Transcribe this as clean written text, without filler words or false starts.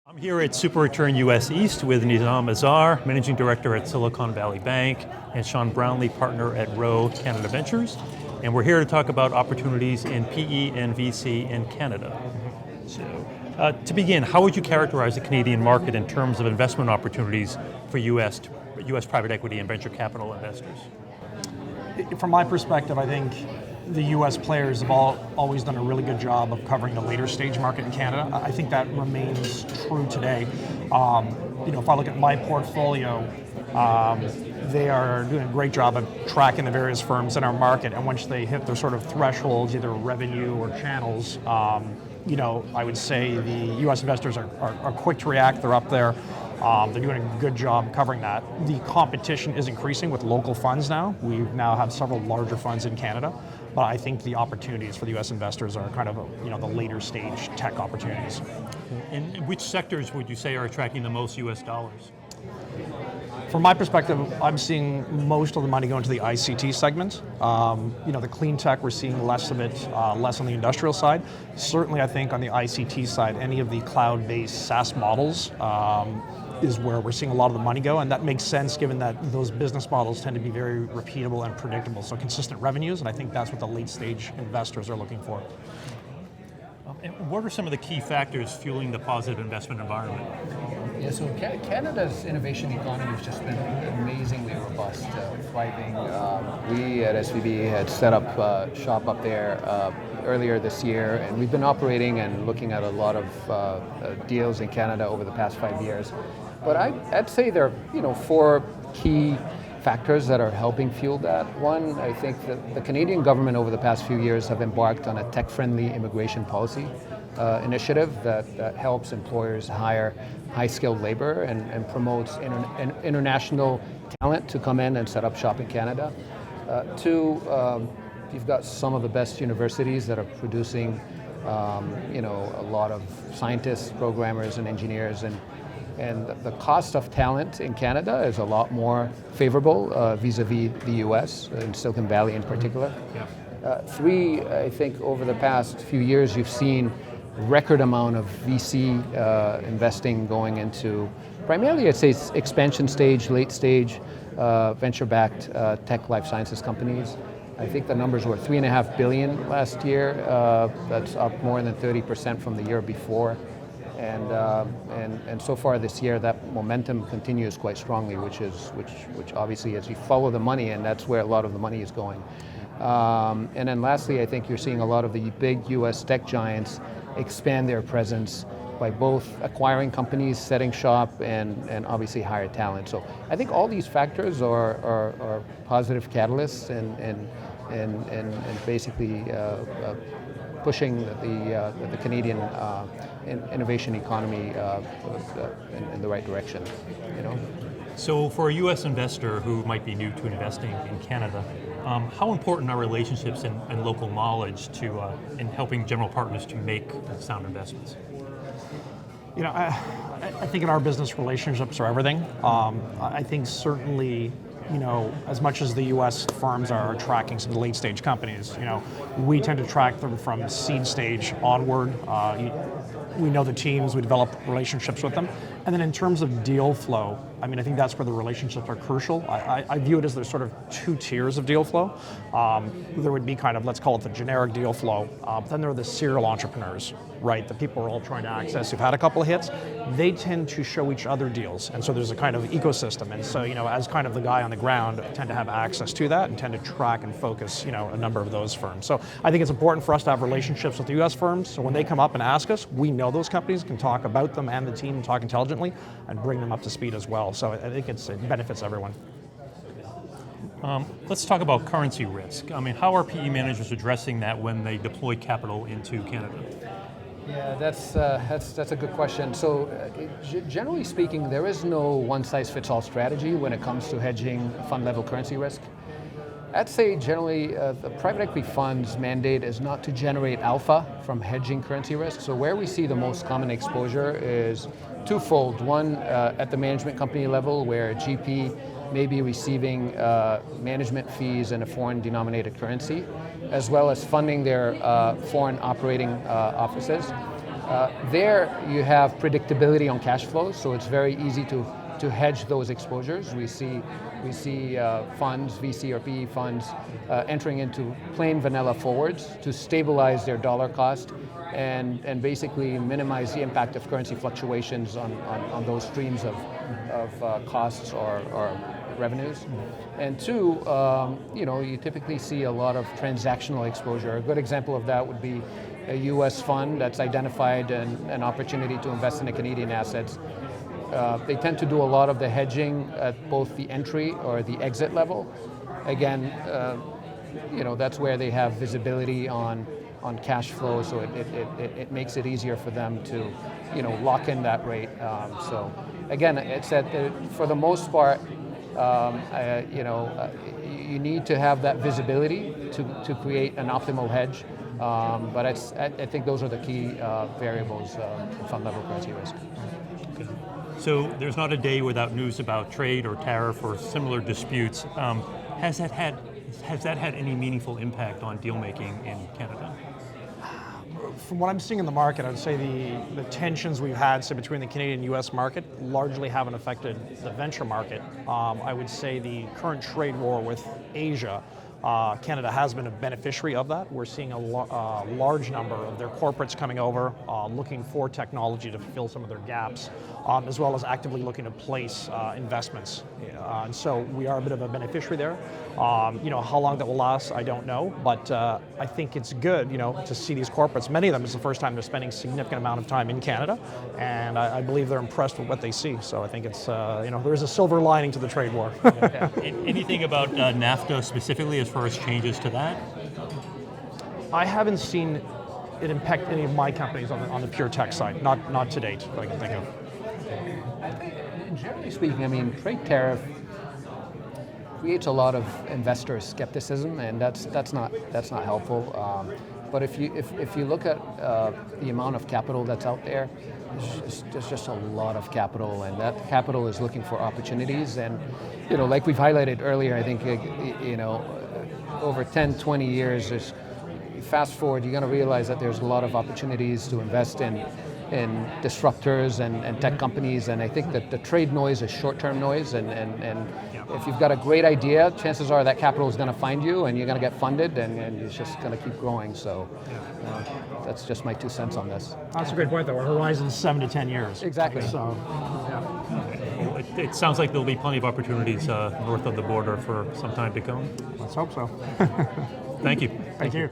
I'm here at Super Return US East with Nizam Azar, Managing Director at Silicon Valley Bank, and Sean Brownlee, Partner at Rho Canada Ventures. And we're here to talk about opportunities in PE and VC in Canada. So, to begin, how would you characterize the Canadian market in terms of investment opportunities for US private equity and venture capital investors? From my perspective, I think the U.S. players have always done a really good job of covering the later stage market in Canada. I think that remains true today. If I look at my portfolio, they are doing a great job of tracking the various firms in our market, and once they hit their sort of thresholds, either revenue or channels, I would say the U.S. investors are quick to react. They're up there. They're doing a good job covering that. The competition is increasing with local funds now. We now have several larger funds in Canada, but I think the opportunities for the U.S. investors are kind of, the later stage tech opportunities. And which sectors would you say are attracting the most U.S. dollars? From my perspective, I'm seeing most of the money go into the ICT segment. The clean tech, we're seeing less of it, less on the industrial side. Certainly, I think on the ICT side, any of the cloud-based SaaS models is where we're seeing a lot of the money go, and that makes sense given that those business models tend to be very repeatable and predictable, so consistent revenues, and I think that's what the late-stage investors are looking for. And what are some of the key factors fueling the positive investment environment? Yeah, so Canada's innovation economy has just been amazingly robust, thriving. We at SVB had set up shop up there earlier this year, and we've been operating and looking at a lot of deals in Canada over the past 5 years. But I'd say there are four key factors that are helping fuel that. One, I think that the Canadian government over the past few years have embarked on a tech-friendly immigration policy initiative that helps employers hire high-skilled labor and promotes international talent to come in and set up shop in Canada. Two, you've got some of the best universities that are producing a lot of scientists, programmers, and engineers, and the cost of talent in Canada is a lot more favorable vis-a-vis the US, in Silicon Valley in particular. Yeah. Three, I think over the past few years you've seen record amount of VC investing going into primarily, I'd say, expansion stage, late stage, venture-backed tech life sciences companies. I think the numbers were $3.5 billion last year. That's up more than 30% from the year before. And so far this year, that momentum continues quite strongly, which obviously, as you follow the money, and that's where a lot of the money is going. And then lastly, I think you're seeing a lot of the big U.S. tech giants expand their presence by both acquiring companies, setting shop, and obviously hire talent. So I think all these factors are positive catalysts and basically pushing the Canadian innovation economy in the right direction. So for a U.S. investor who might be new to investing in Canada, how important are relationships and local knowledge in helping general partners to make sound investments? I think in our business, relationships are everything. I think certainly, as much as the U.S. firms are tracking some of the late stage companies, we tend to track them from seed stage onward. We know the teams, we develop relationships with them. And then in terms of deal flow, I think that's where the relationships are crucial. I view it as there's sort of two tiers of deal flow. There would be kind of, let's call it the generic deal flow. Then there are the serial entrepreneurs, right? The people are all trying to access who've had a couple of hits. They tend to show each other deals. And so there's a kind of ecosystem. And so, as kind of the guy on the ground, I tend to have access to that and tend to track and focus, a number of those firms. So I think it's important for us to have relationships with the U.S. firms. So when they come up and ask us, we know those companies, can talk about them and the team and talk intelligently and bring them up to speed as well. So I think it benefits everyone. Let's talk about currency risk. How are PE managers addressing that when they deploy capital into Canada? Yeah, that's a good question. So generally speaking, there is no one-size-fits-all strategy when it comes to hedging fund-level currency risk. I'd say generally the private equity fund's mandate is not to generate alpha from hedging currency risk. So where we see the most common exposure is twofold. One, at the management company level, where a GP may be receiving management fees in a foreign denominated currency, as well as funding their foreign operating offices. There you have predictability on cash flows, so it's very easy to hedge those exposures. We see funds, VC or PE funds, entering into plain vanilla forwards to stabilize their dollar cost and basically minimize the impact of currency fluctuations on those streams of costs or revenues. And two, you typically see a lot of transactional exposure. A good example of that would be a US fund that's identified an opportunity to invest in a Canadian assets. They tend to do a lot of the hedging at both the entry or the exit level. Again, that's where they have visibility on cash flow, so it makes it easier for them to, lock in that rate. So again, it's that for the most part, you need to have that visibility to create an optimal hedge. But I think those are the key variables in fund level currency risk. Okay. So there's not a day without news about trade or tariff or similar disputes. Has that had any meaningful impact on deal making in Canada? From what I'm seeing in the market, I would say the tensions we've had, say, between the Canadian and US market largely haven't affected the venture market. I would say the current trade war with Asia, Canada has been a beneficiary of that. We're seeing a large number of their corporates coming over, looking for technology to fill some of their gaps, as well as actively looking to place investments. And so we are a bit of a beneficiary there. How long that will last, I don't know, but I think it's good, to see these corporates. Many of them, it's the first time they're spending a significant amount of time in Canada, and I believe they're impressed with what they see. So I think it's, there is a silver lining to the trade war. Yeah. Anything about NAFTA specifically as far as changes to that? I haven't seen it impact any of my companies on the pure tech side, not to date, that I can think of. I think, generally speaking, trade tariff creates a lot of investor skepticism, and that's not helpful. But if you look at the amount of capital that's out there, there's just a lot of capital, and that capital is looking for opportunities. And like we've highlighted earlier, I think over 10, 20 years, fast forward, you're going to realize that there's a lot of opportunities to invest in disruptors and tech companies, and I think that the trade noise is short-term noise, and if you've got a great idea, chances are that capital is going to find you and you're going to get funded, and it's just going to keep growing. So that's just my 2 cents on this. That's a great point, though. Our horizon's 7 to 10 years. Exactly. So, Well, it sounds like there'll be plenty of opportunities north of the border for some time to come. let's hope so. Thank you. Thank you.